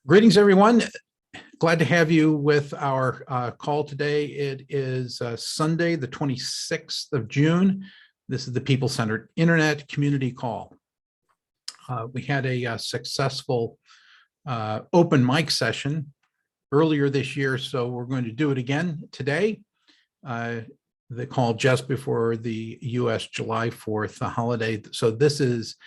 Greetings, everyone. Glad to have you with our call today. It is Sunday, the 26th of June. This is the People-Centered Internet Community Call. We had a successful open mic session earlier this year, so we're going to do it again today. The call just before the U.S. July 4th holiday. So this is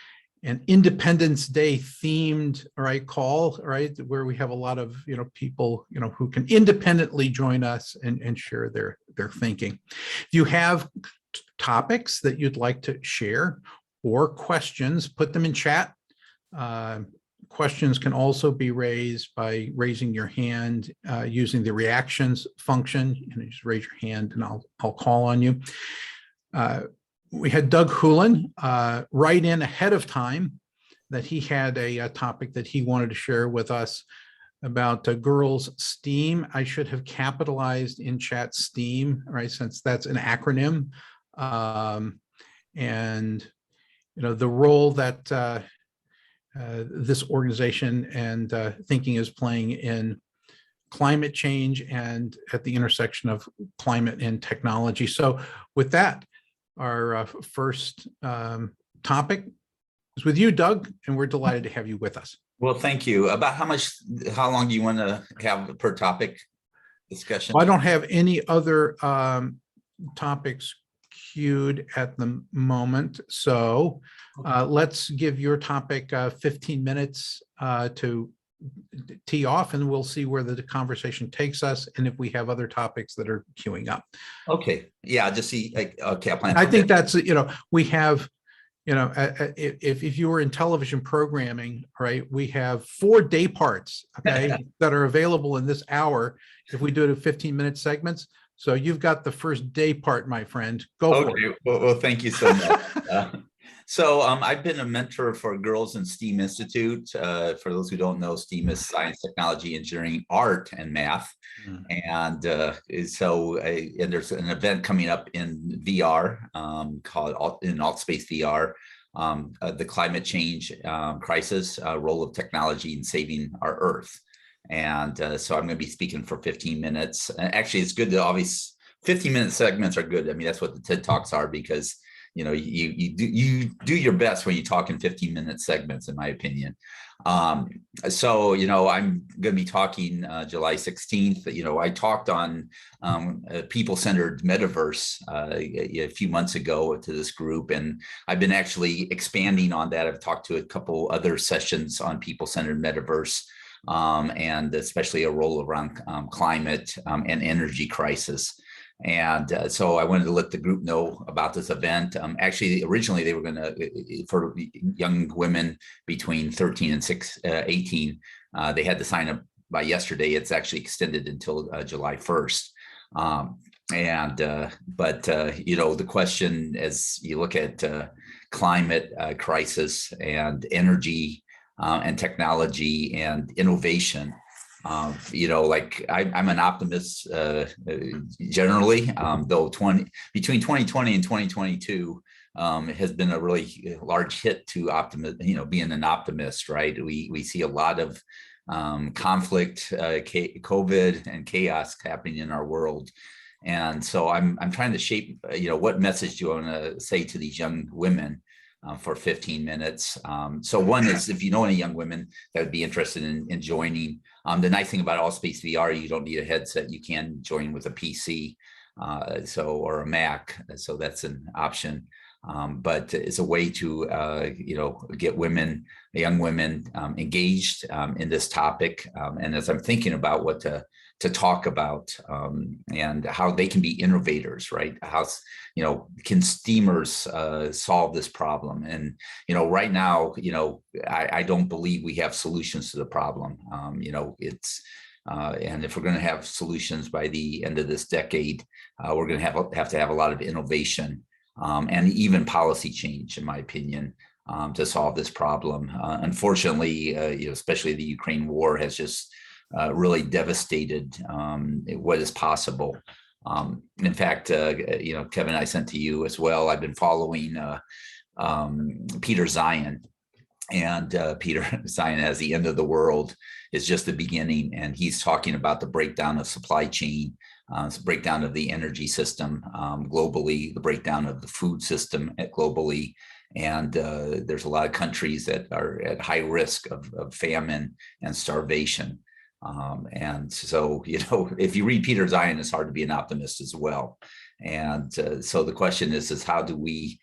an Independence Day themed, call, where we have a lot of, people, who can independently join us and share their thinking. If you have topics that you'd like to share or questions, put them in chat. Questions can also be raised by raising your hand using the reactions function. You just raise your hand and I'll call on you. We had Doug Hulen write in ahead of time that he had a topic that he wanted to share with us about girls STEAM. I should have capitalized in chat STEAM, since that's an acronym. And, the role that this organization and thinking is playing in climate change and at the intersection of climate and technology. So with that, our first topic is with you, Doug, and we're delighted to have you with us. Well, thank you. About how long do you want to have per topic discussion? Well, I don't have any other topics queued at the moment. So let's give your topic 15 minutes to tee off, and we'll see where the conversation takes us and if we have other topics that are queuing up. Okay. Yeah, just see. Okay, I'll plan. I think that's, we have, if you were in television programming, we have 4 day parts, that are available in this hour if we do it in 15-minute segments. So you've got the first day part, my friend. Go for it. Well, thank you so much. So I've been a mentor for Girls in STEAM Institute. For those who don't know, STEAM is science, technology, engineering, art, and math. And and there's an event coming up in VR called in Altspace VR, the climate change crisis, role of technology in saving our Earth. And so I'm going to be speaking for 15 minutes. Actually, it's good to always 15-minute segments are good. I mean, that's what the TED Talks are, because you do your best when you talk in 15-minute segments, in my opinion. So I'm going to be talking July 16th. I talked on a people-centered metaverse a few months ago to this group, and I've been actually expanding on that. I've talked to a couple other sessions on people-centered metaverse, and especially a role around climate and energy crisis. And so I wanted to let the group know about this event. Actually, originally they were going to, for young women between 13 and 18, they had to sign up by yesterday. It's actually extended until July 1st. But the question, as you look at climate crisis and energy and technology and innovation, I'm an optimist generally, though between 2020 and 2022 has been a really large hit to optimism, being an optimist, right? We see a lot of conflict, COVID and chaos happening in our world. And so I'm trying to shape, what message do I want to say to these young women for 15 minutes. So one is, if you know any young women that would be interested in joining, the nice thing about Altspace VR, you don't need a headset. You can join with a PC, or a Mac. So that's an option. But it's a way to, get young women engaged in this topic. And as I'm thinking about what to talk about and how they can be innovators, right? How, can STEAMers solve this problem? And, right now, I don't believe we have solutions to the problem. And if we're going to have solutions by the end of this decade, we're going to have to have a lot of innovation and even policy change, in my opinion, to solve this problem. Unfortunately, especially the Ukraine war has just really devastated what is possible. In fact, Kevin, I sent to you as well. I've been following Peter Zion, And Peter Zion as the end of the world is just the beginning. And he's talking about the breakdown of supply chain, breakdown of the energy system globally, the breakdown of the food system globally. And there's a lot of countries that are at high risk of famine and starvation. And so, if you read Peter Zion, it's hard to be an optimist as well. And so the question is how do we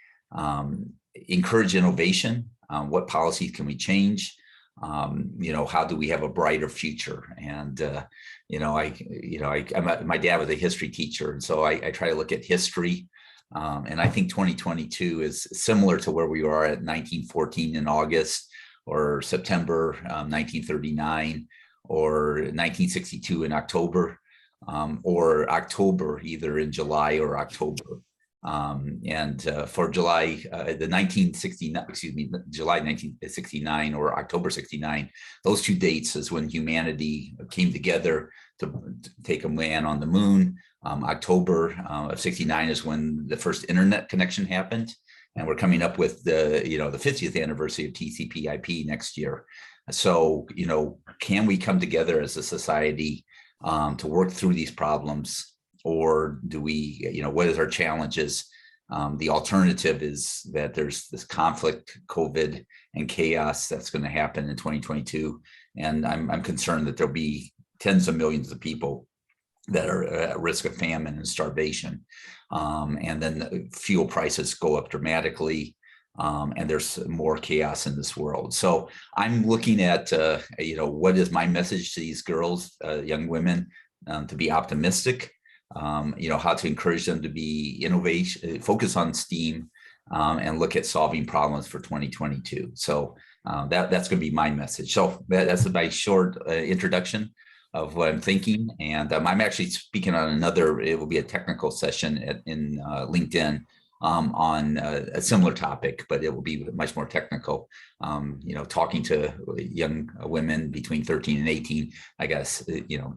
encourage innovation? What policies can we change? How do we have a brighter future? And my dad was a history teacher, and so I try to look at history. And I think 2022 is similar to where we were at 1914 in August, or September 1939, or 1962 in October, or October either in July or October. For July, July 1969 or October 69, those two dates is when humanity came together to take a man on the moon. October of 69 is when the first internet connection happened. And we're coming up with the 50th anniversary of TCP/IP next year. So, can we come together as a society to work through these problems? Or do we, what is our challenges? The alternative is that there's this conflict, COVID, and chaos that's going to happen in 2022. And I'm concerned that there'll be tens of millions of people that are at risk of famine and starvation. And then the fuel prices go up dramatically. And there's more chaos in this world. So I'm looking at, what is my message to these girls, young women, to be optimistic. How to encourage them to be innovation, focus on STEAM, and look at solving problems for 2022. So that's going to be my message. So that's my short introduction of what I'm thinking. And I'm actually speaking on it will be a technical session in LinkedIn on a similar topic, but it will be much more technical. Talking to young women between 13 and 18, I guess,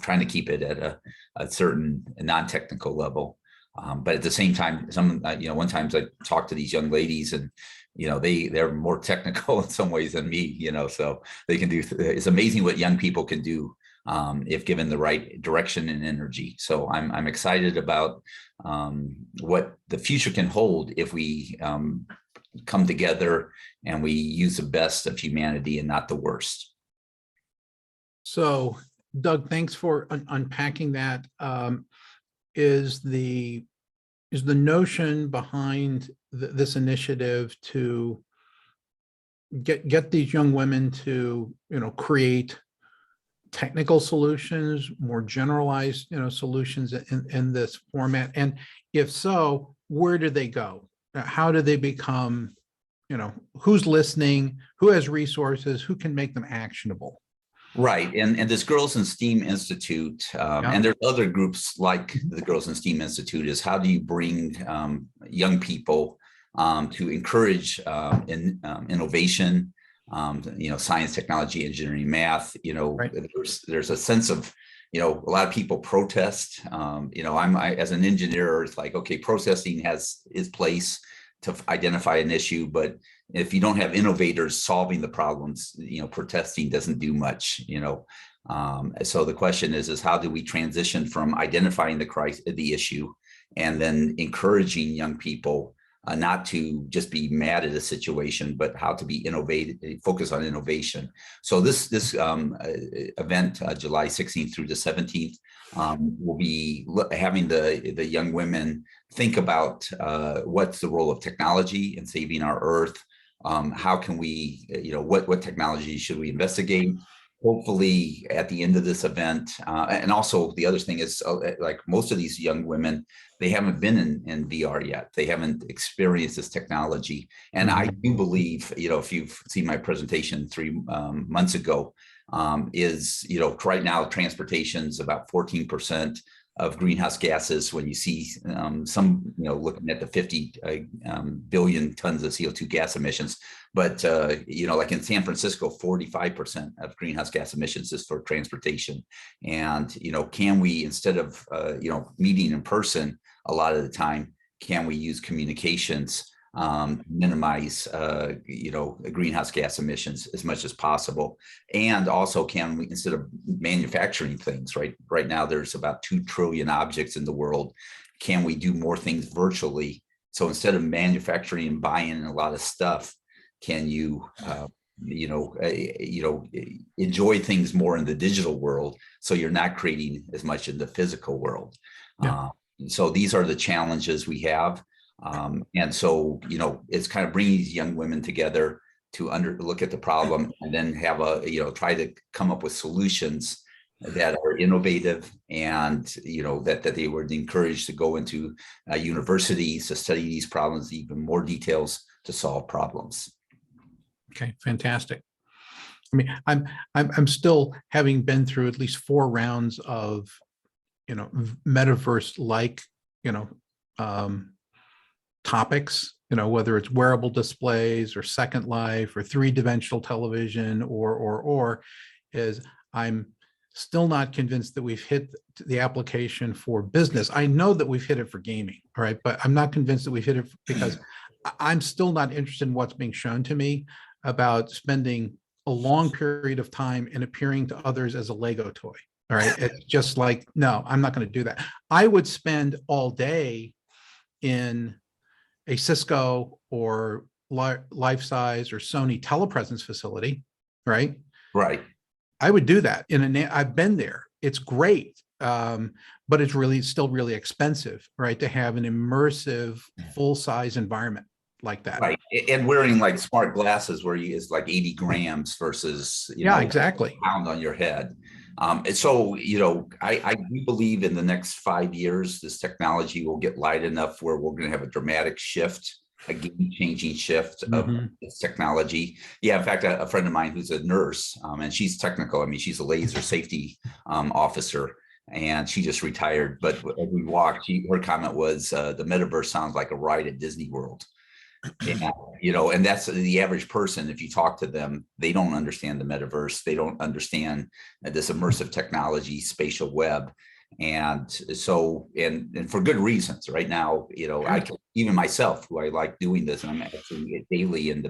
trying to keep it at a certain non-technical level. But at the same time, one time I talked to these young ladies, and they're more technical in some ways than me. So they can do. It's amazing what young people can do if given the right direction and energy. So I'm excited about what the future can hold if we come together and we use the best of humanity and not the worst. So, Doug, thanks for unpacking that. Is the notion behind this initiative to get these young women to create technical solutions, more generalized solutions in this format? And if so, where do they go? How do they become, who's listening, who has resources, who can make them actionable? Right. And this Girls in STEAM Institute, and there's other groups like the Girls in STEAM Institute, is how do you bring young people to encourage innovation, science, technology, engineering, math. Right. There's a sense of, a lot of people protest. I as an engineer, it's like, okay, protesting has its place to identify an issue, but if you don't have innovators solving the problems, protesting doesn't do much. So the question is how do we transition from identifying the issue and then encouraging young people not to just be mad at a situation, but how to be innovative, focus on innovation. So this event, July 16th through the 17th, will be having the young women think about what's the role of technology in saving our Earth. How can we, what technology should we investigate? Hopefully at the end of this event, and also the other thing is, like most of these young women, they haven't been in VR yet. They haven't experienced this technology. And I do believe, if you've seen my presentation 3 months ago, right now transportation's about 14% of greenhouse gases. When you see some, looking at the 50 billion tons of CO2 gas emissions, but like in San Francisco, 45% of greenhouse gas emissions is for transportation. And can we, instead of meeting in person a lot of the time, can we use communications minimize, greenhouse gas emissions as much as possible. And also, can we, instead of manufacturing things, right now, there's about 2 trillion objects in the world. Can we do more things virtually? So instead of manufacturing and buying a lot of stuff, can you, enjoy things more in the digital world, so you're not creating as much in the physical world? Yeah. So these are the challenges we have. And so, it's kind of bringing these young women together to look at the problem, and then have try to come up with solutions that are innovative, and, that they were encouraged to go into universities to study these problems, even more details to solve problems. Okay, fantastic. I mean, I'm still, having been through at least 4 rounds of, metaverse-like, topics, whether it's wearable displays or Second Life or 3-dimensional television or is, I'm still not convinced that we've hit the application for business. I know that we've hit it for gaming, all right, but I'm not convinced that we've hit it, because I'm still not interested in what's being shown to me about spending a long period of time and appearing to others as a Lego toy. All right. It's just like, no, I'm not going to do that. I would spend all day in a Cisco or Life Size or Sony telepresence facility, right? Right. I would do that I've been there. It's great. But it's still really expensive, right? To have an immersive full-size environment like that. Right. And wearing like smart glasses where is like 80 grams versus, exactly. a pound on your head. And so, I do believe in the next 5 years, this technology will get light enough where we're going to have a dramatic shift, a game-changing shift of this technology. Yeah, in fact, a friend of mine who's a nurse, and she's technical. I mean, she's a laser safety officer, and she just retired. But as we walked, her comment was, the metaverse sounds like a ride at Disney World. And that's the average person. If you talk to them, they don't understand the metaverse. They don't understand this immersive technology, spatial web. And so, and for good reasons. Right now, I can, even myself, who I like doing this, and I'm actually daily in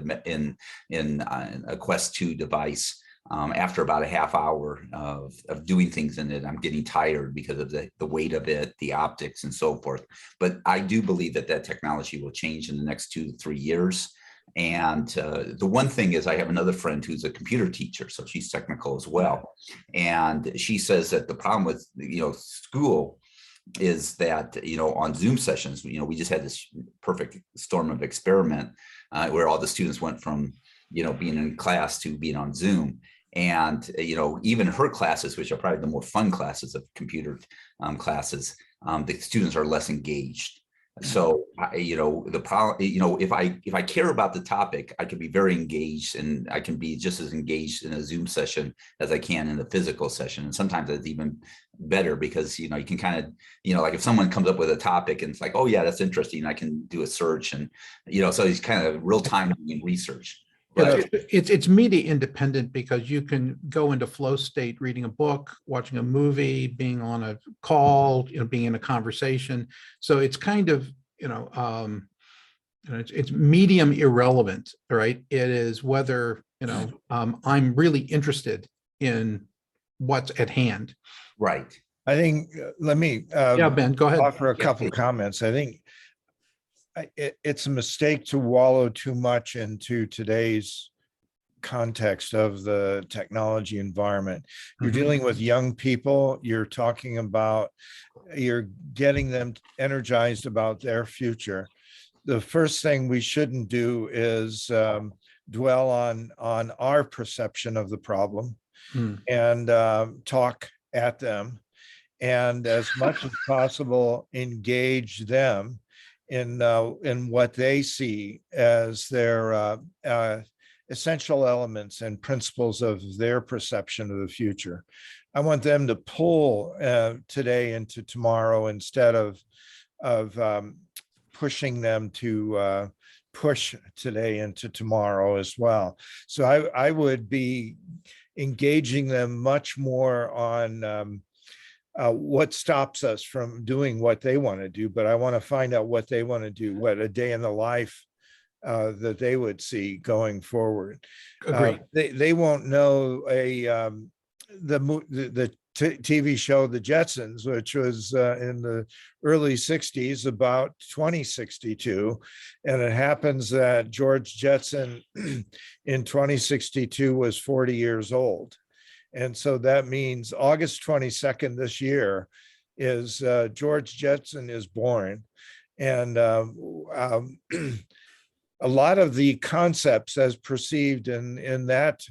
a Quest 2 device. After about a half hour of doing things in it, I'm getting tired because of the weight of it, the optics, and so forth. But I do believe that technology will change in the next 2 to 3 years. And the one thing is, I have another friend who's a computer teacher, so she's technical as well. And she says that the problem with, school is that, on Zoom sessions, we just had this perfect storm of experiment where all the students went from, being in class to being on Zoom. And, even her classes, which are probably the more fun classes of computer classes, the students are less engaged. So, the problem, if I care about the topic, I can be very engaged, and I can be just as engaged in a Zoom session as I can in a physical session. And sometimes it's even better because, you can kind of, like if someone comes up with a topic and it's like, oh yeah, that's interesting, I can do a search, and, so it's kind of real time doing research. But it's media independent, because you can go into flow state reading a book, watching a movie, being on a call, being in a conversation. So it's kind of, it's medium irrelevant, right? It is whether, I'm really interested in what's at hand. Right. I think, let me Ben, go ahead. offer a couple comments. I think it's a mistake to wallow too much into today's context of the technology environment. You're dealing with young people. You're getting them energized about their future. The first thing we shouldn't do is dwell on our perception of the problem and talk at them, and as much as possible engage them in what they see as their essential elements and principles of their perception of the future. I want them to pull today into tomorrow, instead of pushing them to push today into tomorrow as well. So I would be engaging them much more on what stops us from doing what they want to do, but I want to find out what they want to do, what a day in the life that they would see going forward. Agreed. They won't know the TV show The Jetsons, which was in the early 60s, about 2062. And it happens that George Jetson in 2062 was 40 years old. And so that means August 22nd this year is George Jetson is born. And a lot of the concepts as perceived in that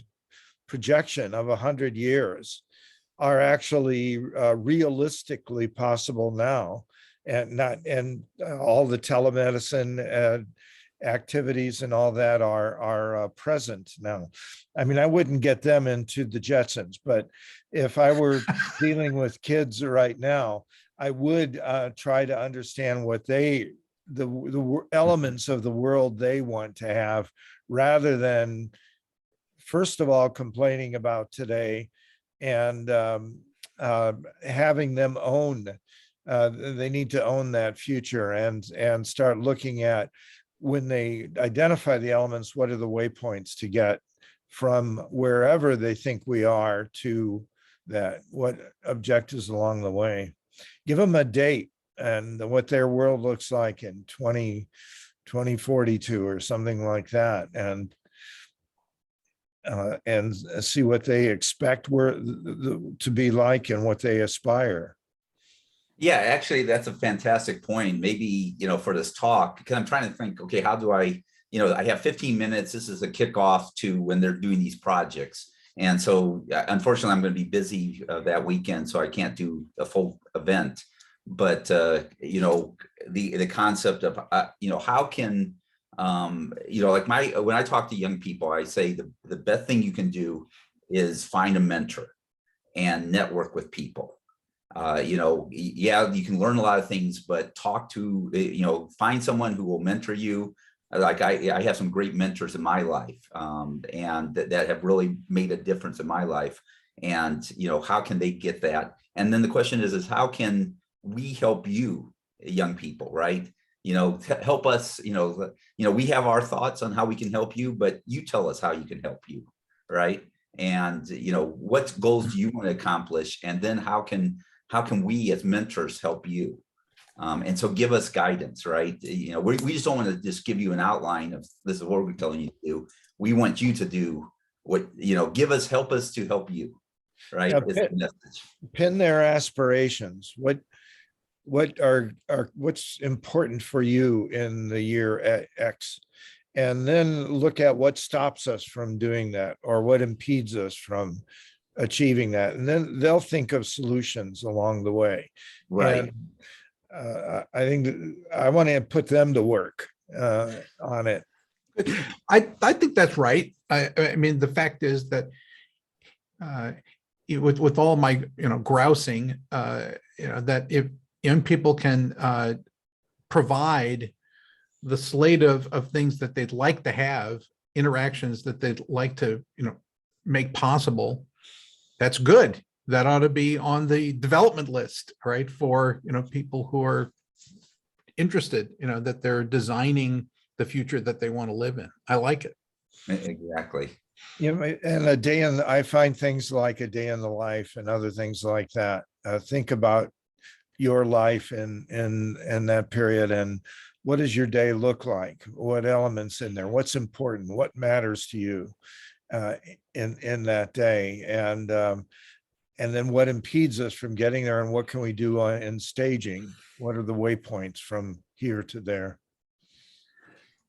projection of 100 years are actually realistically possible now, and all the telemedicine activities and all that are present now. I mean, I wouldn't get them into the Jetsons, but if I were dealing with kids right now, I would try to understand what the elements of the world they want to have, rather than, first of all, complaining about today and having them own. They need to own that future and start looking at, when they identify the elements, what are the waypoints to get from wherever they think we are to that, what objectives along the way. Give them a date and what their world looks like in 2042 or something like that, and see what they expect to be like and what they aspire. Yeah, actually, that's a fantastic point. Maybe, for this talk, because I'm trying to think, okay, how do I have 15 minutes. This is a kickoff to when they're doing these projects. And so unfortunately, I'm going to be busy that weekend, so I can't do a full event. But, the concept of, how can, when I talk to young people, I say the best thing you can do is find a mentor and network with people. You can learn a lot of things, but talk to, find someone who will mentor you. Like I have some great mentors in my life, and that have really made a difference in my life. And, how can they get that? And then the question is how can we help you, young people, right? Help us, we have our thoughts on how we can help you, but you tell us how you can help you, right? And, what goals do you want to accomplish? And then how can we as mentors help you? And so give us guidance, right? We just don't want to just give you an outline of this is what we're telling you to do. We want you to do what, help us to help you, right? Yeah, pin their aspirations. What's important for you in the year X, and then look at what stops us from doing that, or what impedes us from achieving that. And then they'll think of solutions along the way. Right. And I think I want to put them to work on it. I think that's right. I mean, the fact is that with all my grousing, that if young people can provide the slate of things that they'd like to have, interactions that they'd like to make possible, that's good. That ought to be on the development list, right? For people who are interested, that they're designing the future that they want to live in. I like it. Exactly. And I find things like a day in the life and other things like that. Think about your life in that period, and what does your day look like? What elements in there? What's important? What matters to you in that day? And then what impedes us from getting there, and what can we do in staging? What are the waypoints from here to there?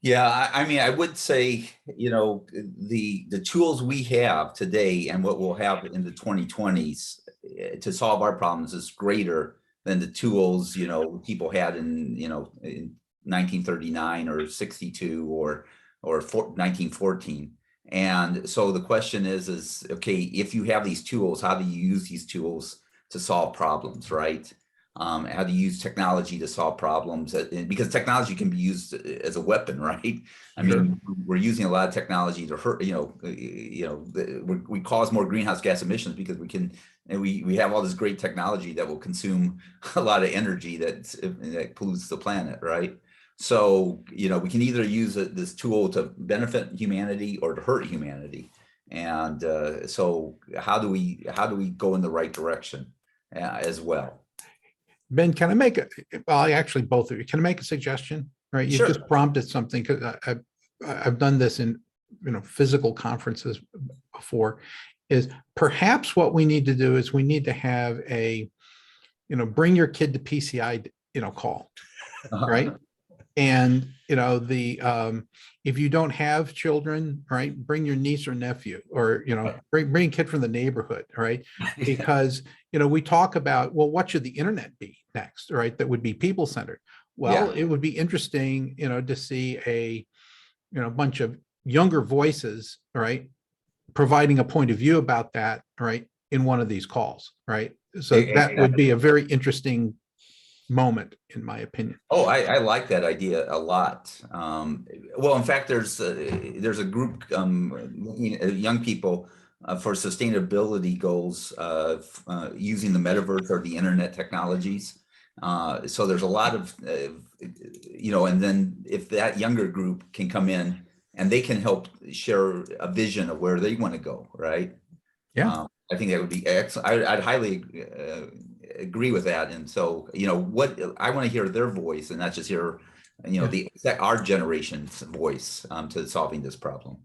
Yeah, I mean, I would say, the tools we have today and what we'll have in the 2020s to solve our problems is greater than the tools, people had in 1939 or 62 or 1914. And so the question is, okay, if you have these tools, how do you use these tools to solve problems, right? How do you use technology to solve problems? Because technology can be used as a weapon, right? I mean, we're using a lot of technology to hurt, we cause more greenhouse gas emissions because we have all this great technology that will consume a lot of energy that pollutes the planet, right? So, we can either use this tool to benefit humanity or to hurt humanity. And so how do we go in the right direction as well? Ben, can I make well, actually both of you, can I make a suggestion? Right, you Sure. just prompted something, because I've done this in, physical conferences before, is perhaps what we need to do is we need to have a, bring your kid to PCI, call, right? And, if you don't have children, right, bring your niece or nephew, or, bring a kid from the neighborhood, right? Because, we talk about, well, what should the internet be next, right? That would be people-centered. Well, Yeah. it would be interesting, to see a, bunch of younger voices, right, providing a point of view about that, right, in one of these calls, right? So that would be a very interesting moment, in my opinion. Oh, I like that idea a lot. Well, in fact, there's a group looking at young people for sustainability goals using the metaverse or the internet technologies. So there's a lot of, and then if that younger group can come in and they can help share a vision of where they want to go, right? Yeah. I think that would be excellent. I'd highly agree with that. And so, what I want to hear their voice, and not just hear, our generation's voice to solving this problem.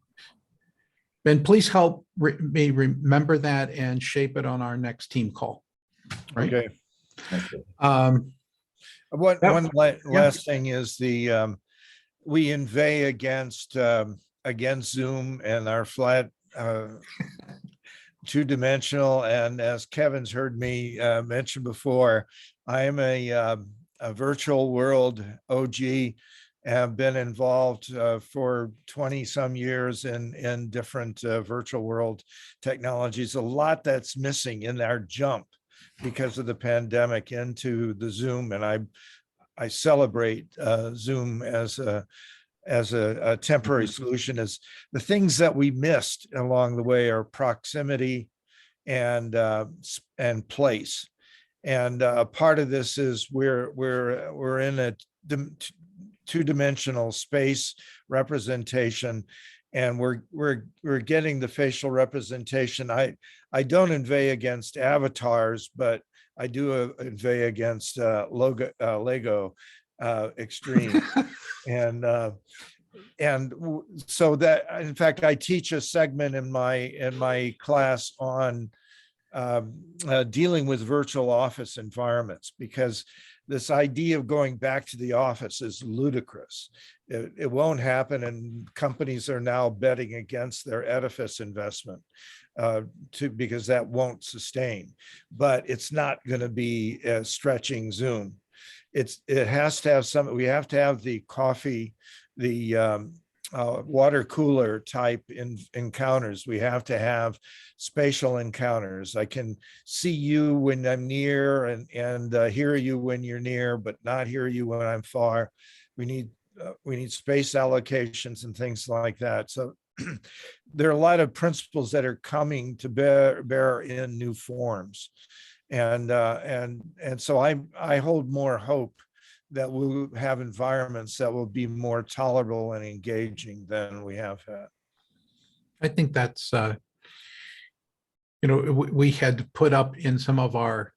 Ben, please help me remember that and shape it on our next team call. Right. Okay. Um, One last thing is we inveigh against Zoom and our flat two-dimensional. And as Kevin's heard me mention before, I am a virtual world OG. Have been involved for 20 some years in different virtual world technologies. A lot that's missing in our jump because of the pandemic into the Zoom, and I celebrate Zoom as a temporary solution. Is the things that we missed along the way are proximity and place. And part of this is we're in a two-dimensional space representation, and we're getting the facial representation. I don't inveigh against avatars, but I do inveigh against Lego Extreme. And so that, in fact, I teach a segment in my class on dealing with virtual office environments, because this idea of going back to the office is ludicrous. It won't happen, and companies are now betting against their edifice investment because that won't sustain. But it's not going to be stretching Zoom. It has to have some. We have to have the coffee, the water cooler type encounters. We have to have spatial encounters. I can see you when I'm near and hear you when you're near, but not hear you when I'm far. We need space allocations and things like that. So there are a lot of principles that are coming to bear in new forms, and so I hold more hope that we'll have environments that will be more tolerable and engaging than we have had. I think that's, we had put up in some of our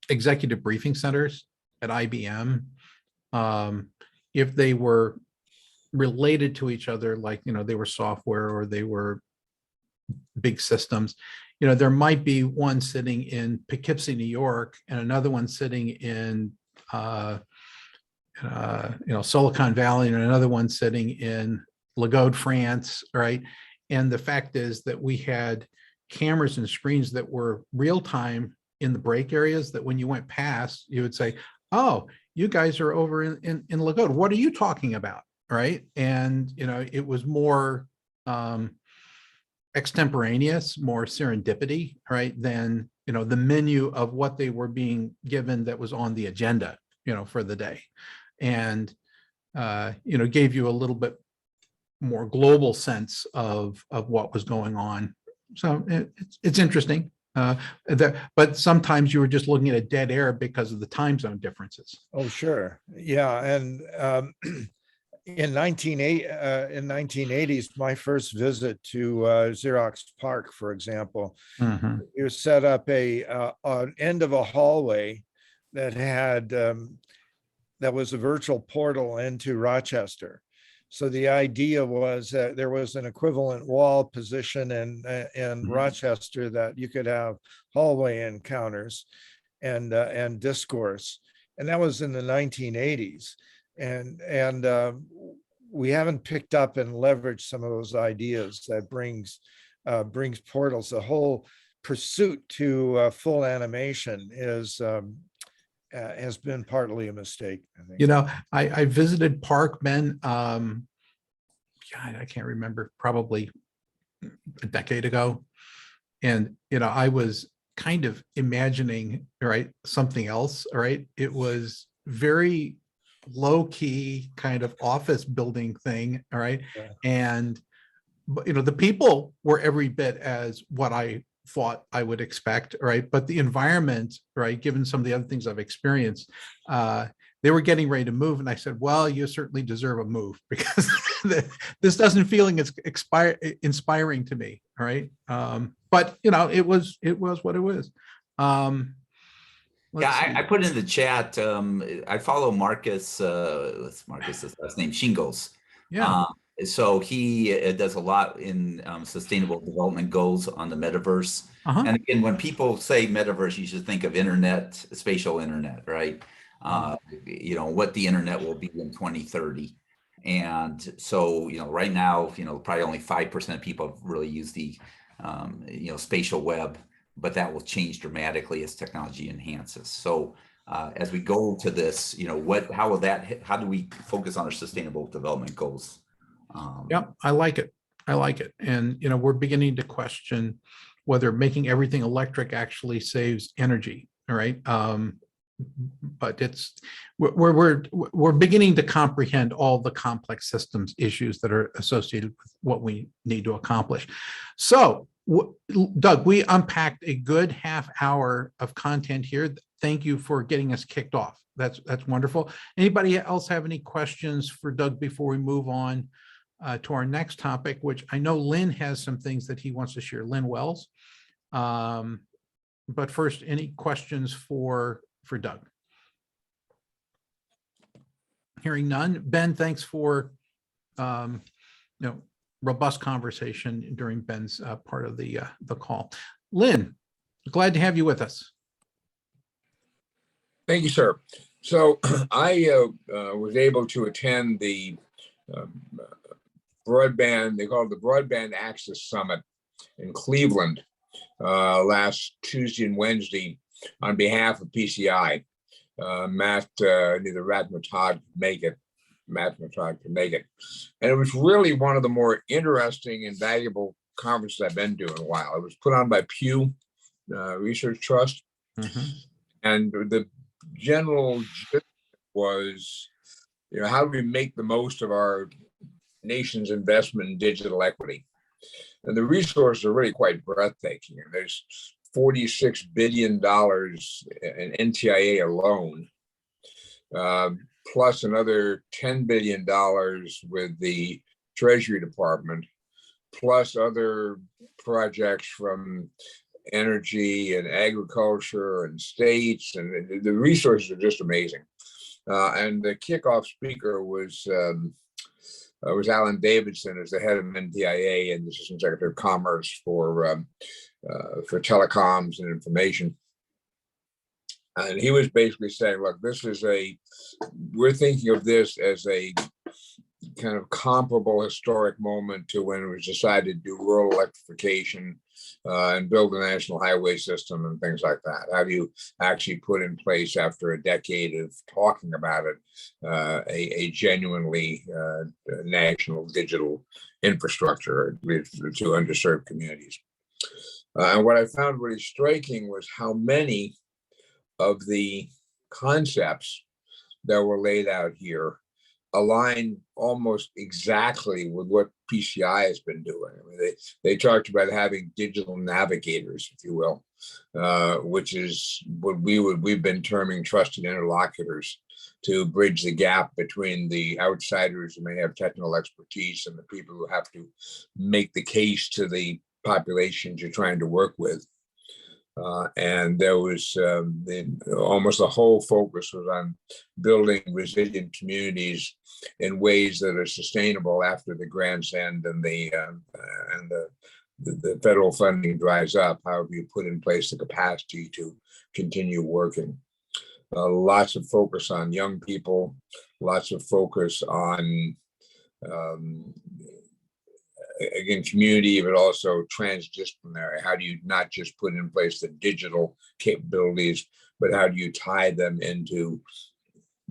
executive briefing centers at IBM, if they were related to each other, like, they were software or they were big systems, there might be one sitting in Poughkeepsie, New York, and another one sitting in Silicon Valley, and another one sitting in Lagode, France, right? And the fact is that we had cameras and screens that were real time in the break areas, that when you went past, you would say, oh, you guys are over in Lagode. What are you talking about? Right. And, it was more extemporaneous, more serendipity, right, than, the menu of what they were being given that was on the agenda, for the day. And, gave you a little bit more global sense of what was going on. So it's interesting. But sometimes you were just looking at a dead air because of the time zone differences. Oh, sure. Yeah. And in 1980s, my first visit to Xerox PARC, for example, Mhm. you set up an end of a hallway that had that was a virtual portal into Rochester. So the idea was that there was an equivalent wall position in Mhm. Rochester that you could have hallway encounters and discourse, and that was in the 1980s, and we haven't picked up and leveraged some of those ideas that brings portals. The whole pursuit to full animation has been partly a mistake, I think. You know, I visited Park, Ben. God, I can't remember, probably a decade ago. And, I was kind of imagining, right, something else, right? It was very low key kind of office building thing, all right? Yeah. And, but, the people were every bit as what I thought I would expect, right? But the environment, right, given some of the other things I've experienced, they were getting ready to move. And I said, well, you certainly deserve a move because this doesn't feeling it's inspiring to me. All right. But it was what it was. Yeah, Let's see. I put in the chat. I follow Marcus. What's Marcus's last name? Shingles. Yeah. So he does a lot in sustainable development goals on the metaverse. Uh-huh. And again, when people say metaverse, you should think of internet, spatial internet, right? What the internet will be in 2030. And so, right now, probably only 5% of people really use the, spatial web, but that will change dramatically as technology enhances. So as we go to this, how do we focus on our sustainable development goals? Yep, I like it. I like it. And, we're beginning to question whether making everything electric actually saves energy. All right. But we're beginning to comprehend all the complex systems issues that are associated with what we need to accomplish. So, Doug, we unpacked a good half hour of content here. Thank you for getting us kicked off. That's wonderful. Anybody else have any questions for Doug before we move on to our next topic, which I know Lynn has some things that he wants to share. Lynn Wells. But first, any questions for Doug? Hearing none. Ben, thanks for robust conversation during Ben's part of the call. Lynn, glad to have you with us. Thank you, sir. So I was able to attend the broadband, they call it the Broadband Access Summit in Cleveland last Tuesday and Wednesday on behalf of PCI. Neither Rat nor Todd could make it. Matt nor Todd could make it. And it was really one of the more interesting and valuable conferences I've been to in a while. It was put on by Pew Research Trust. Mm-hmm. And the general gist was, how do we make the most of our nation's investment in digital equity? And the resources are really quite breathtaking. There's $46 billion in NTIA alone, plus another $10 billion with the Treasury Department, plus other projects from energy and agriculture and states, and the resources are just amazing. And the kickoff speaker was Alan Davidson, as the head of NTIA and the Assistant Secretary of Commerce for telecoms and information. And he was basically saying, look, we're thinking of this as a kind of comparable historic moment to when it was decided to do rural electrification and build a national highway system and things like that. How do you actually put in place, after a decade of talking about it, a genuinely national digital infrastructure to underserved communities? And what I found really striking was how many of the concepts that were laid out here align almost exactly with what PCI has been doing. I mean, they talked about having digital navigators, if you will, which is what we've been terming trusted interlocutors, to bridge the gap between the outsiders who may have technical expertise and the people who have to make the case to the populations you're trying to work with. And there was almost the whole focus was on building resilient communities in ways that are sustainable after the grants end and the federal funding dries up. How do you put in place the capacity to continue working? Lots of focus on young people, lots of focus on again, community, but also transdisciplinary. How do you not just put in place the digital capabilities, but how do you tie them into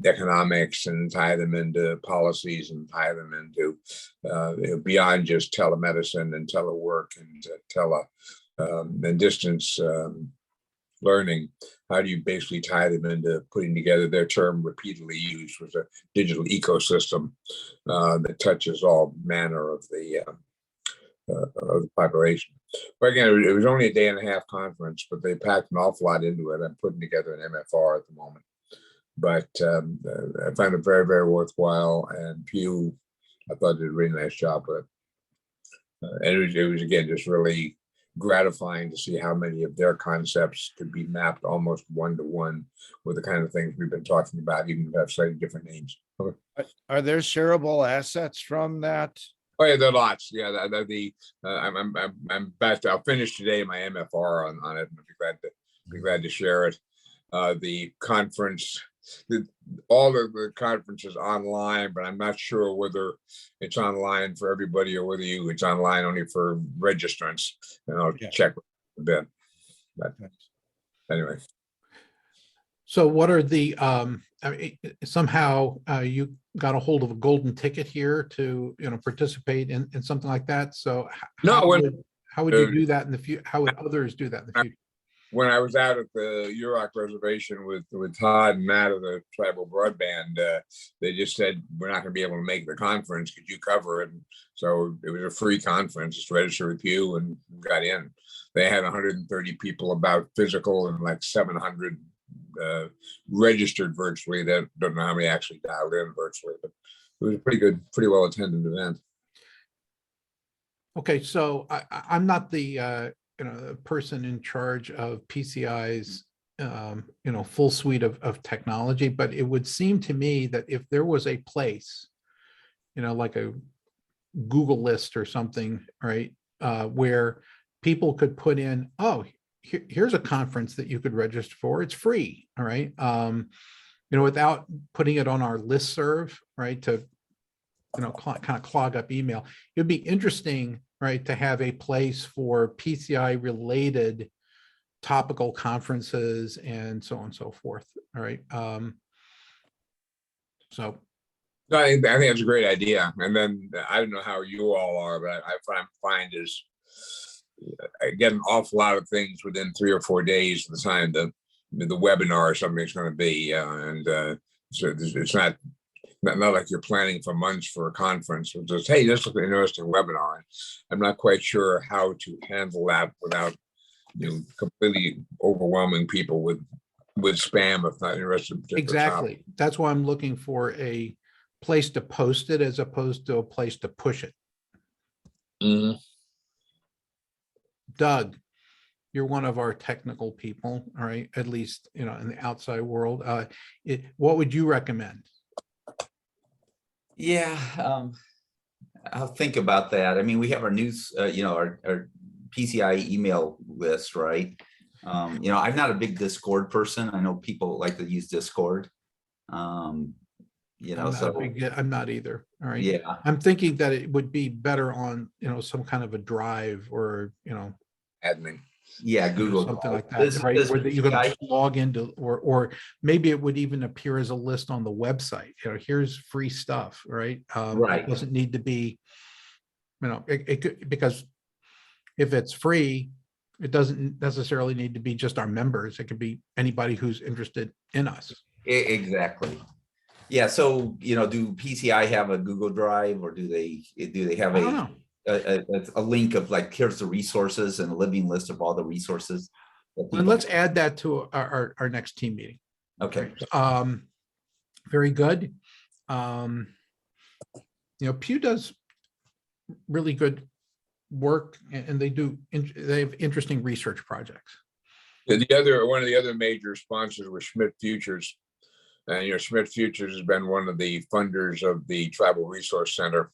economics and tie them into policies and tie them into beyond just telemedicine and telework and and distance learning? How do you basically tie them into putting together their term repeatedly used was a digital ecosystem that touches all manner of the population. But again, it was only a day and a half conference, but they packed an awful lot into it. I'm putting together an MFR at the moment, but I found it very, very worthwhile. And Pew, I thought did a really nice job with it. And it was again just really gratifying to see how many of their concepts could be mapped almost one-to-one with the kind of things we've been talking about, even if they have slightly different names. Okay. Are there shareable assets from that? Oh yeah, there are lots. Yeah, I'm back. I'll finish today my MFR on it. I'll be glad to share it. The conference, all of the conferences online, but I'm not sure whether it's online for everybody or whether it's online only for registrants. And I'll check a bit. But anyway. So what are the, I mean, somehow you got a hold of a golden ticket here to, participate in something like that. So how would you do that in the future? How would others do that in the future? When I was out at the Yurok Reservation with Todd and Matt of the Tribal Broadband, they just said, we're not going to be able to make the conference. Could you cover it? And so it was a free conference, just register with you and got in. They had 130 people about physical and like 700 registered virtually. That don't know how many actually dialed in virtually, but it was a pretty well attended event. Okay, so I'm not the the person in charge of PCI's full suite of technology, but it would seem to me that if there was a place, like a Google list or something, right, where people could put in, oh, here's a conference that you could register for. It's free. All right. Without putting it on our listserv, right, to, kind of clog up email. It'd be interesting, right, to have a place for PCI related topical conferences and so on and so forth. All right. So. I think that's a great idea. And then I don't know how you all are, but I find is I get an awful lot of things within 3 or 4 days of the time the webinar or something is going to be, so it's not like you're planning for months for a conference. It's just, hey, this looks like an interesting webinar. I'm not quite sure how to handle that without completely overwhelming people with spam if not interested. Exactly. Topic. That's why I'm looking for a place to post it as opposed to a place to push it. Mm-hmm. Doug, you're one of our technical people, all right, at least, in the outside world. What would you recommend? Yeah, I'll think about that. I mean, we have our news, our PCI email list, right? I'm not a big Discord person. I know people like to use Discord. I'm not either. All right. Yeah. I'm thinking that it would be better on, some kind of a drive or, admin. Yeah, Google something like that, right? Where you can log into, or maybe it would even appear as a list on the website. Here's free stuff, right? Right. It doesn't need to be, it could, because if it's free, it doesn't necessarily need to be just our members. It could be anybody who's interested in us. Exactly. Yeah, so do PCI have a Google Drive, or do they have I don't know. a link of like, here's the resources and a living list of all the resources? And let's add that to our next team meeting. Okay. Very good. Pew does really good work, and they have interesting research projects. One of the other major sponsors was Schmidt Futures. And Schmidt Futures has been one of the funders of the Tribal Resource Center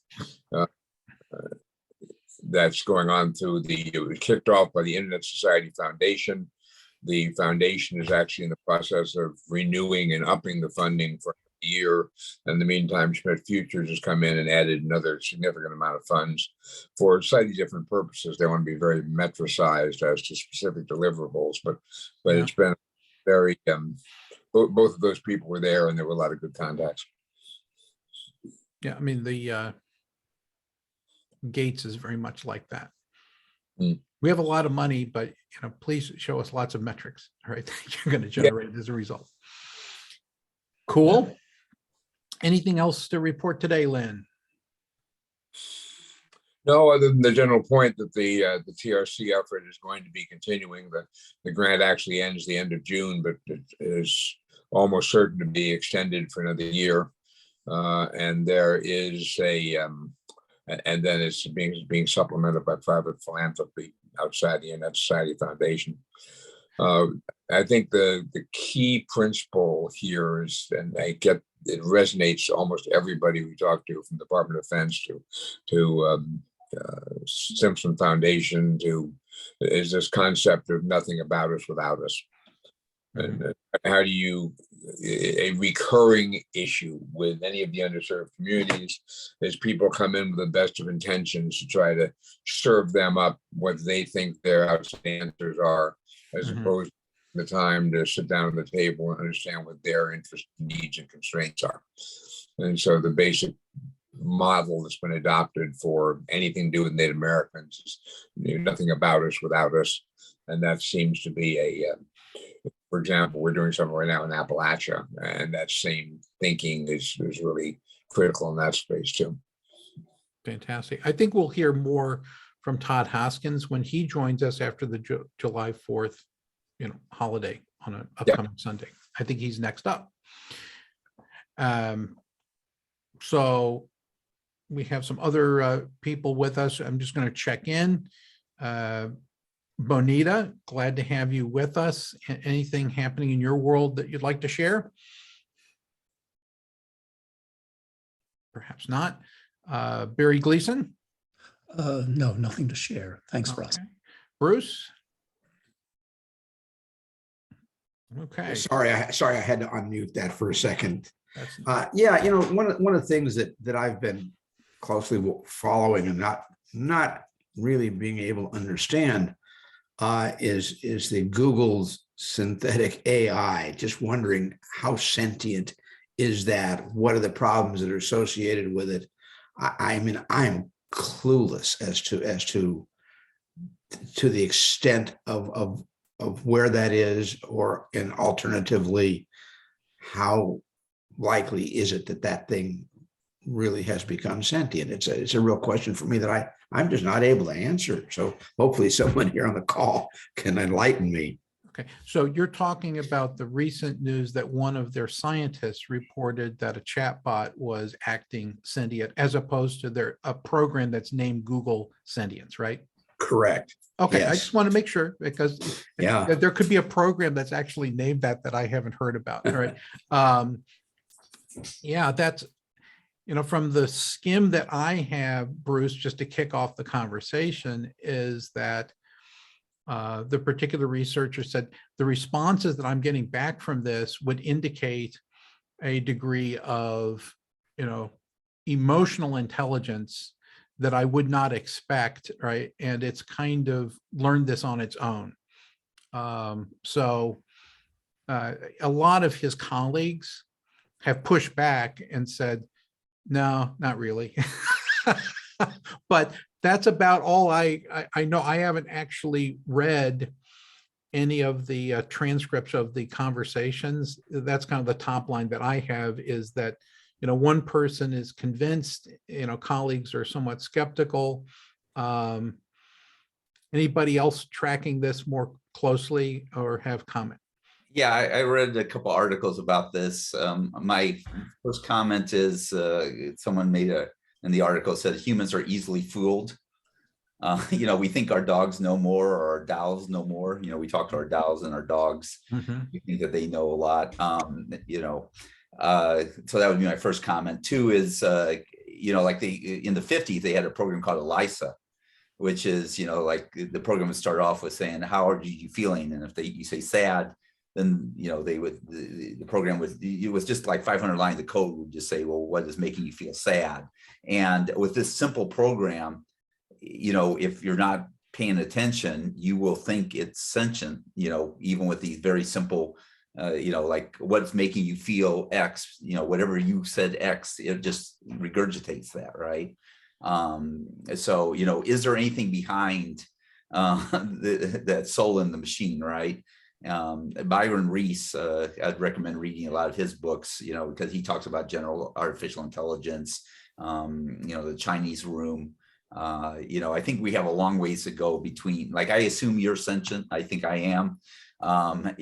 that's going on through it was kicked off by the Internet Society Foundation. The foundation is actually in the process of renewing and upping the funding for a year. In the meantime, Schmidt Futures has come in and added another significant amount of funds for slightly different purposes. They want to be very metricized as to specific deliverables, but Yeah. It's been very, both of those people were there, and there were a lot of good contacts. Yeah, I mean, the Gates is very much like that. Mm. We have a lot of money, but please show us lots of metrics, all right, that you're going to generate as a result. Cool. Anything else to report today, Lynn? No, other than the general point that the TRC effort is going to be continuing. The grant actually ends the end of June, but it is almost certain to be extended for another year. And there is and then it's being supplemented by private philanthropy outside the Internet Society Foundation. I think the key principle here is, and it resonates to almost everybody we talk to, from the Department of Defense to Simpson Foundation, is this concept of nothing about us without us. And how do you, a recurring issue with any of the underserved communities is people come in with the best of intentions to try to serve them up what they think their outstanding answers are, as opposed to the time to sit down at the table and understand what their interests, needs, and constraints are. And so the basic model that's been adopted for anything to do with Native Americans is nothing about us without us. And that seems to be for example, we're doing something right now in Appalachia, and that same thinking is really critical in that space too. Fantastic. I think we'll hear more from Todd Hoskins when he joins us after the July 4th, holiday on an upcoming Sunday. I think he's next up. So we have some other people with us. I'm just going to check in. Bonita, glad to have you with us. Anything happening in your world that you'd like to share? Perhaps not. Barry Gleason? No, nothing to share. Thanks, Russ. Bruce? Okay. Sorry, I had to unmute that for a second. Yeah, one of the things that I've been closely following and not really being able to understand is the Google's synthetic AI. Just wondering, how sentient is that? What are the problems that are associated with it? I mean, I'm clueless as to the extent of where that is, and alternatively, how likely is it that thing really has become sentient? It's a real question for me that I'm just not able to answer. So hopefully someone here on the call can enlighten me. Okay, so you're talking about the recent news that one of their scientists reported that a chatbot was acting sentient, as opposed to a program that's named Google Sentience, right? Correct. Okay, Yes. I just want to make sure, because there could be a program that's actually named that I haven't heard about. All right. Yeah, that's, from the skim that I have, Bruce, just to kick off the conversation, is that the particular researcher said the responses that I'm getting back from this would indicate a degree of, emotional intelligence that I would not expect, right? And it's kind of learned this on its own. So a lot of his colleagues have pushed back and said, no, not really. But that's about all I know. I haven't actually read any of the transcripts of the conversations, that's kind of the top line that I have, is that, one person is convinced, colleagues are somewhat skeptical. Anybody else tracking this more closely or have comment? Yeah, I read a couple articles about this. My first comment is someone made in the article said humans are easily fooled. We think our dogs know more, or our dolls know more. We talk to our dolls and our dogs. We think that they know a lot. So that would be my first comment. Two is, like in the 50s, they had a program called ELISA, which is, like the program would start off with saying, how are you feeling? And if you say sad, then, the program it was just like 500 lines of code would just say, well, what is making you feel sad? And with this simple program, if you're not paying attention, you will think it's sentient, even with these very simple, like what's making you feel X, whatever you said X, it just regurgitates that, right? So, is there anything behind that soul in the machine, right? Byron Reese, I'd recommend reading a lot of his books, because he talks about general artificial intelligence, the Chinese room. I think we have a long ways to go between, like, I assume you're sentient. I think I am, I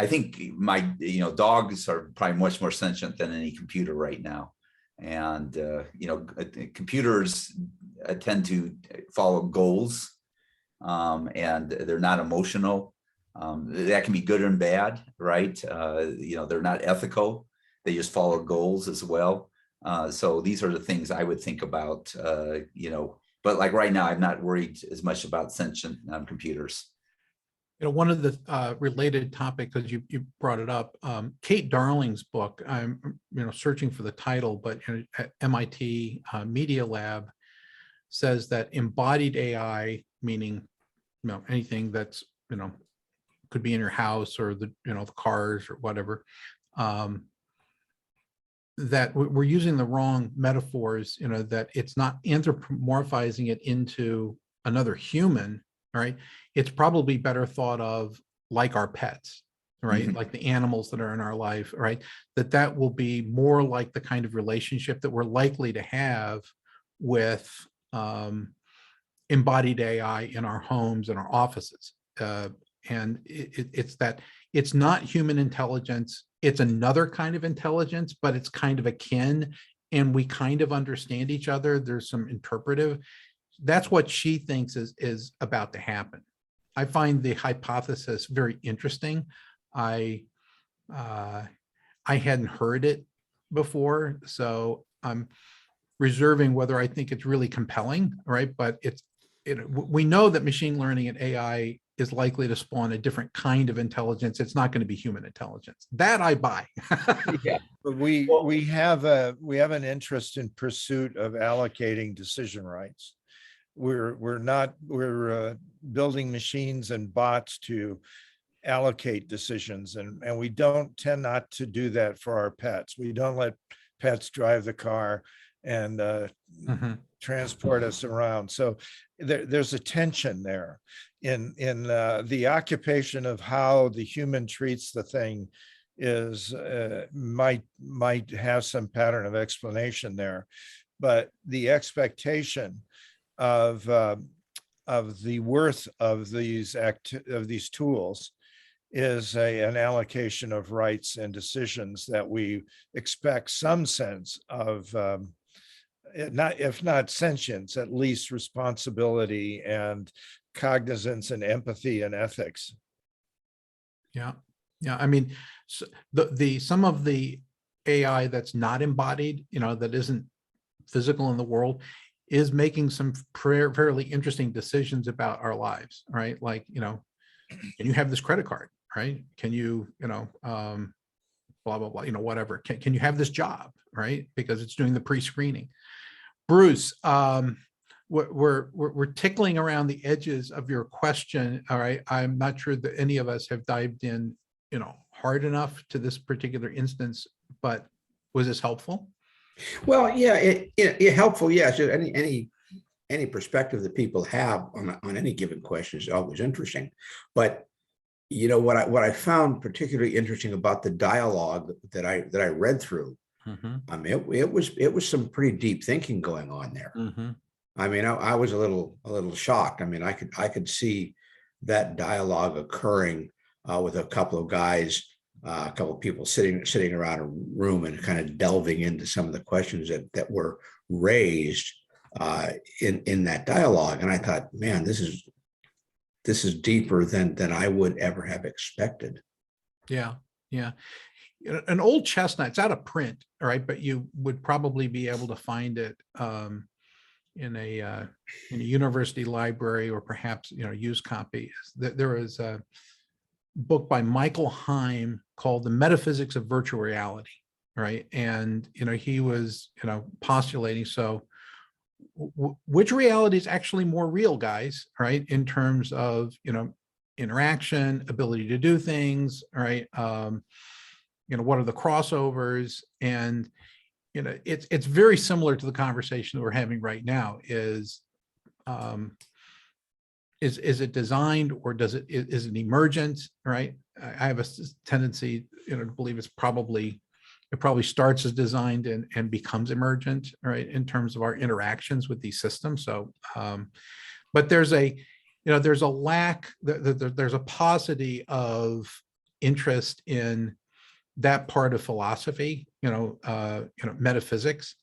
think my, dogs are probably much more sentient than any computer right now. And, computers tend to follow goals, and they're not emotional. That can be good and bad, right? They're not ethical. They just follow goals as well. So these are the things I would think about, but like right now, I'm not worried as much about sentient computers. One of the related topics, because you brought it up, Kate Darling's book, I'm searching for the title, but at MIT Media Lab says that embodied AI, meaning anything that's could be in your house or the the cars or whatever, that we're using the wrong metaphors, that it's not anthropomorphizing it into another human, right? It's probably better thought of like our pets, right? Mhm. Like the animals that are in our life, right? That will be more like the kind of relationship that we're likely to have with embodied AI in our homes and our offices. And it's that it's not human intelligence. It's another kind of intelligence, but it's kind of akin, and we kind of understand each other. There's some interpretive. That's what she thinks is about to happen. I find the hypothesis very interesting. I hadn't heard it before, so I'm reserving whether I think it's really compelling, right? But we know that machine learning and AI is likely to spawn a different kind of intelligence. It's not going to be human intelligence. That I buy. Yeah. But we have an interest in pursuit of allocating decision rights. We're building machines and bots to allocate decisions, and we don't tend not to do that for our pets. We don't let pets drive the car and transport us around. So there's a tension there in the occupation of how the human treats the thing is might have some pattern of explanation there, but the expectation of the worth of these tools is an allocation of rights and decisions that we expect some sense of if not sentience, at least responsibility and cognizance and empathy and ethics. Yeah. I mean, so some of the AI that's not embodied, that isn't physical in the world, is making some fairly interesting decisions about our lives, right? Like, can you have this credit card, right? Can you, blah, blah, blah, whatever. Can you have this job, right? Because it's doing the pre-screening. Bruce, we're tickling around the edges of your question. All right. I'm not sure that any of us have dived in, hard enough to this particular instance, but was this helpful? Well, yeah, it helpful. Yeah. So any perspective that people have on any given question is always interesting. But you know what I found particularly interesting about the dialogue that I read through, I mean, it was some pretty deep thinking going on there. I mean, I was a little shocked. I mean, I could see that dialogue occurring with a couple of guys, a couple of people sitting around a room and kind of delving into some of the questions that were raised in that dialogue. And I thought, man, this is deeper than I would ever have expected. Yeah. An old chestnut, it's out of print, all right, but you would probably be able to find it in a university library, or perhaps used copy. There is a book by Michael Heim called The Metaphysics of Virtual Reality, right? And he was postulating, so which reality is actually more real, guys, right, in terms of interaction, ability to do things, right? What are the crossovers? And it's very similar to the conversation that we're having right now. Is it designed, or is it emergent, right? I have a tendency to believe it probably starts as designed and becomes emergent, right, in terms of our interactions with these systems. So but there's a lack, there's a paucity of interest in that part of philosophy, metaphysics,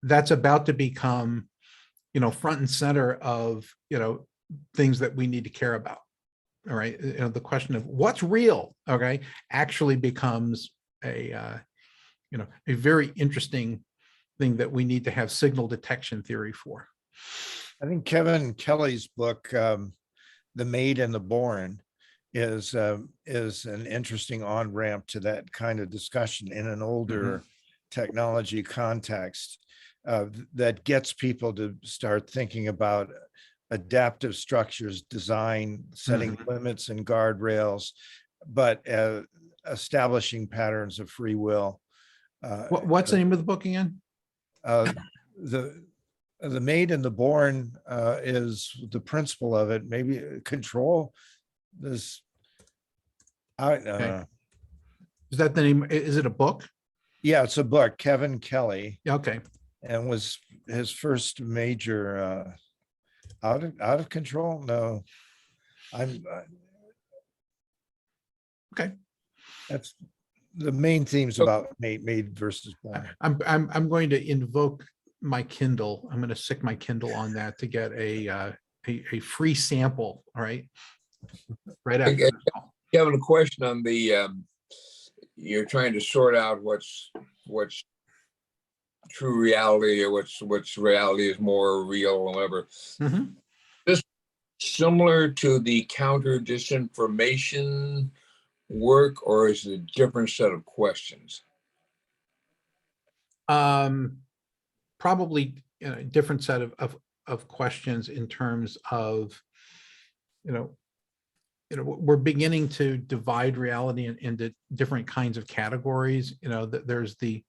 that's about to become front and center of things that we need to care about. All right, the question of what's real, okay, actually becomes a very interesting thing that we need to have signal detection theory for. I think Kevin Kelly's book, The Made and the Born, is an interesting on-ramp to that kind of discussion in an older technology context, that gets people to start thinking about adaptive structures, design, setting limits and guardrails, but establishing patterns of free will. What's the name of the book again? The Made and the Born is the principle of it. Maybe control this. Okay. Is that the name? Is it a book? Yeah, it's a book. Kevin Kelly. Okay. And was his first major out of control. No, okay. That's the main themes about made versus born. I'm going to invoke my Kindle. I'm going to stick my Kindle on that to get a free sample. All right. Right after this call. Kevin, a question on the you're trying to sort out what's true reality, or what's reality is more real or whatever. This similar to the counter disinformation work, or is it a different set of questions? Probably a different set of questions in terms of we're beginning to divide reality into different kinds of categories. There's the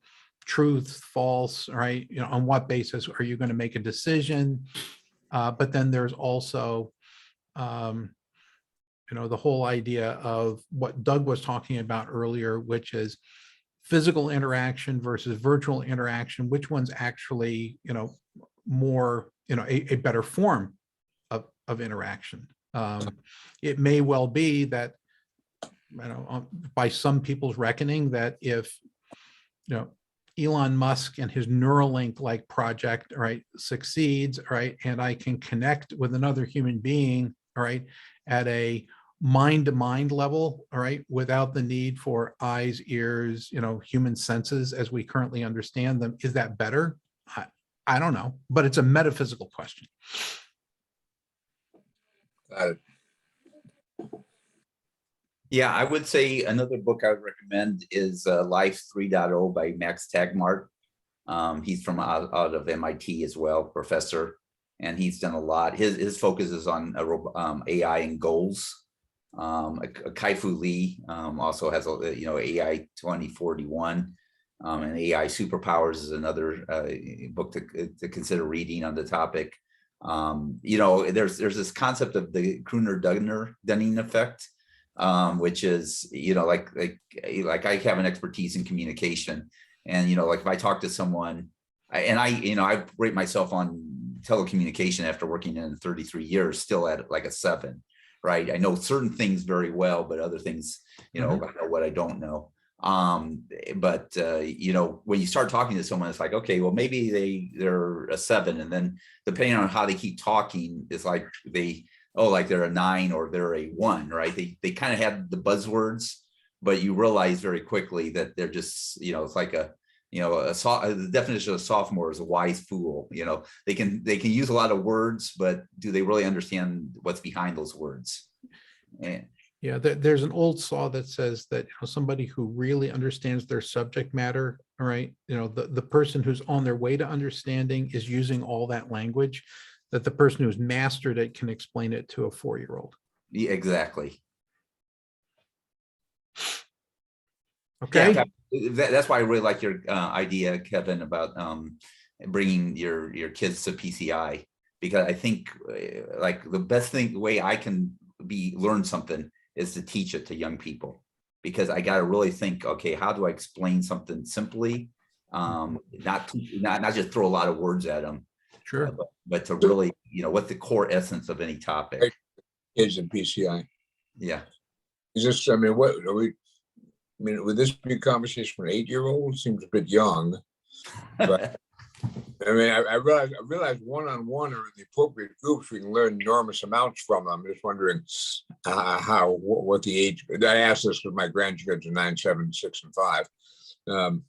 truth, false, right? On what basis are you going to make a decision? But then there's also, the whole idea of what Doug was talking about earlier, which is physical interaction versus virtual interaction. Which one's actually, more, a better form of interaction? It may well be that, by some people's reckoning, that if Elon Musk and his Neuralink like project, right, succeeds, right, and I can connect with another human being, all right, at a mind-to-mind level, all right, without the need for eyes, ears, human senses as we currently understand them, is that better? I don't know, but it's a metaphysical question. Got it. Yeah, I would say another book I would recommend is Life 3.0 by Max Tegmark. He's from out of MIT as well, professor, and he's done a lot. His focus is on AI and goals. Kai-Fu Lee also has AI 2041, and AI Superpowers is another book to consider reading on the topic. You know, there's this concept of the Dunning effect, which is, you know, like I have an expertise in communication, and you know, like if I talk to someone, I rate myself on telecommunication after working in 33 years, still at like a 7, right? I know certain things very well, but other things, you know, I know what I don't know. You know, when you start talking to someone, it's like, okay, well, maybe they're a 7, and then depending on how they keep talking, it's like like they're a 9 or they're a 1, right? They kind of have the buzzwords, but you realize very quickly that they're just, you know, it's like the definition of sophomore is a wise fool. You know, they can use a lot of words, but do they really understand what's behind those words? And Yeah, there's an old saw that says that, you know, somebody who really understands their subject matter, all right, you know, the person who's on their way to understanding is using all that language, that the person who's mastered it can explain it to a 4-year-old. yeah, exactly. Okay. Yeah, that's why I really like your idea, Kevin, about bringing your kids to PCI, because I think like the way I can learn something is to teach it to young people, because I got to really think, okay, how do I explain something simply, not just throw a lot of words at them, Sure. but to really, you know, what's the core essence of any topic. Kids in PCI. Yeah. Is this, I mean, what are we, I mean, would this be a conversation for an 8-year-old? Seems a bit young. But I mean, I realize one-on-one are the appropriate groups. We can learn enormous amounts from them. I'm just wondering what the age. I asked this because my grandkids are 9, 7, 6, and 5. I'm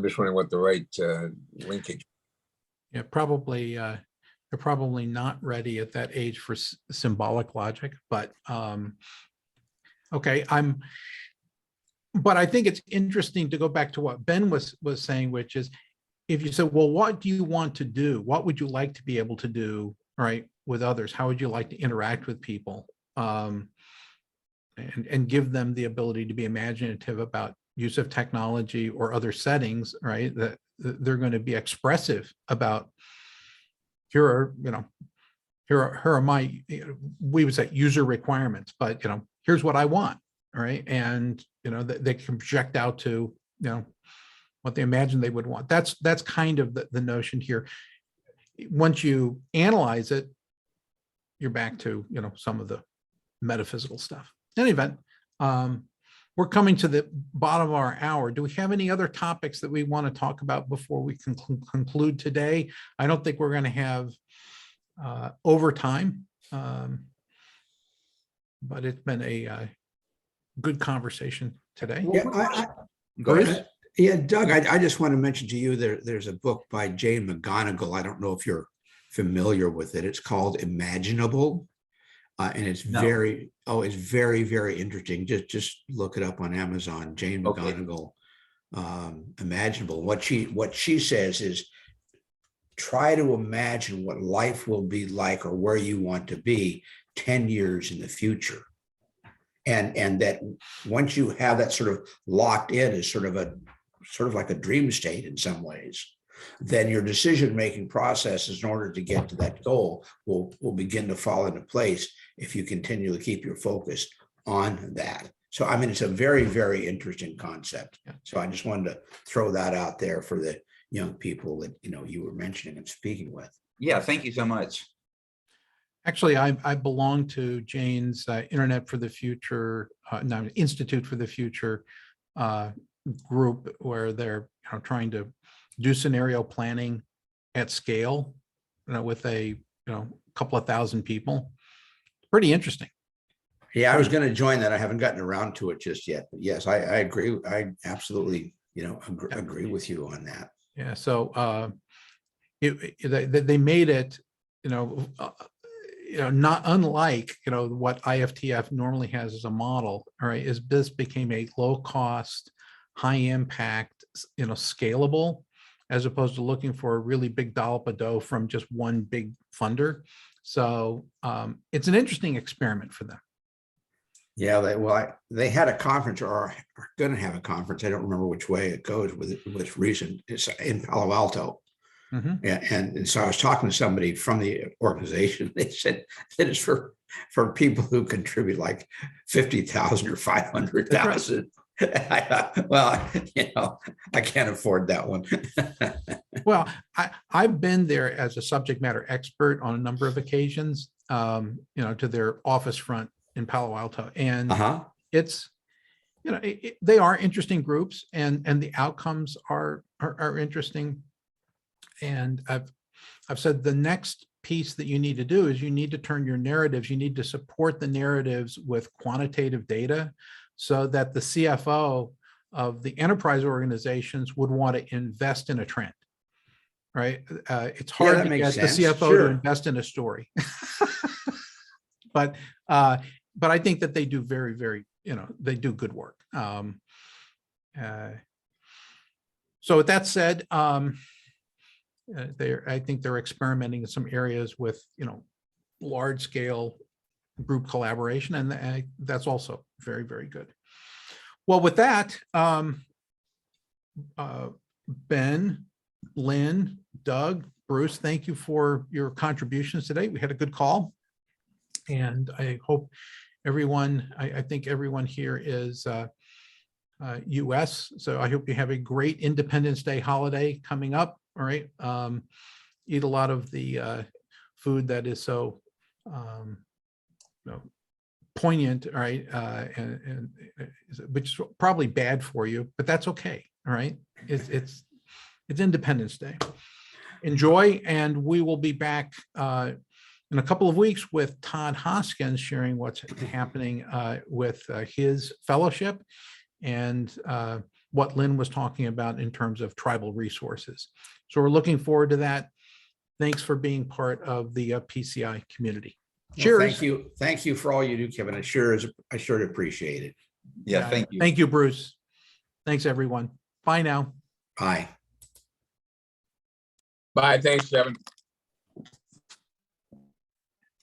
just wondering what the right linkage. Yeah, probably they're probably not ready at that age for symbolic logic, but okay, but I think it's interesting to go back to what Ben was saying, which is, if you said, well, what do you want to do? What would you like to be able to do, right, with others? How would you like to interact with people? And give them the ability to be imaginative about use of technology or other settings, right? That they're going to be expressive about, here are my, we would say user requirements, but, you know, here's what I want, right? And, you know, they can project out to, you know, what they imagine they would want. That's kind of the notion here. Once you analyze it, you're back to, you know, some of the metaphysical stuff. In any event, we're coming to the bottom of our hour. Do we have any other topics that we want to talk about before we conclude today? I don't think we're going to have overtime, but it's been a good conversation today. Yeah, Doug, I just want to mention to you, there's a book by Jane McGonigal. I don't know if you're familiar with it. It's called Imaginable. And it's very, very interesting. Just look it up on Amazon. Jane McGonigal, Imaginable. What she says is, try to imagine what life will be like or where you want to be 10 years in the future. And that once you have that sort of locked in as sort of like a dream state in some ways, then your decision-making processes in order to get to that goal will begin to fall into place if you continue to keep your focus on that. So, I mean, it's a very, very interesting concept. So I just wanted to throw that out there for the young people that, you know, you were mentioning and speaking with. Yeah, thank you so much. Actually, I belong to Jane's Internet for the Future, Institute for the Future group, where they're, you know, trying to do scenario planning at scale, you know, with a, you know, couple of thousand people. Pretty interesting. Yeah, I was going to join that. I haven't gotten around to it just yet, but yes, I agree. I absolutely, you know, agree with you on that. Yeah. So they made it, you know, not unlike, you know, what IFTF normally has as a model, all right, is this became a low cost, high impact, you know, scalable, as opposed to looking for a really big dollop of dough from just one big funder. So it's an interesting experiment for them. Yeah, they had a conference, or are going to have a conference. I don't remember which way it goes with recent. It's in Palo Alto, Mhm. Yeah, and so I was talking to somebody from the organization. They said that it's for people who contribute like 50,000 or 500,000. I thought, well, I can't afford that one. Well, I've been there as a subject matter expert on a number of occasions, to their office front in Palo Alto. And Uh-huh. it's, they are interesting groups, and the outcomes are interesting. And I've said the next piece that you need to do is you need to turn your narratives, you need to support the narratives with quantitative data so that the CFO of the enterprise organizations would want to invest in a trend, right? It's hard that to makes get the sense. CFO to Sure. invest in a story. But I think that they do very, very, they do good work. So with that said, I think they're experimenting in some areas with, large scale group collaboration, and that's also very, very good. Well, with that, Ben, Lynn, Doug, Bruce, thank you for your contributions today. We had a good call, and I hope everyone, I think everyone here is US, so I hope you have a great Independence Day holiday coming up. All right. Eat a lot of the food that is so poignant, all right, and which is probably bad for you, but that's okay. All right. It's Independence Day. Enjoy, and we will be back in a couple of weeks with Todd Hoskins sharing what's happening with his fellowship and what Lynn was talking about in terms of tribal resources. So we're looking forward to that. Thanks for being part of the PCI community. Cheers. Well, thank you for all you do, Kevin. I sure appreciate it. Yeah, thank you. Thank you, Bruce. Thanks, everyone. Bye now. Bye. Bye. Thanks, Kevin.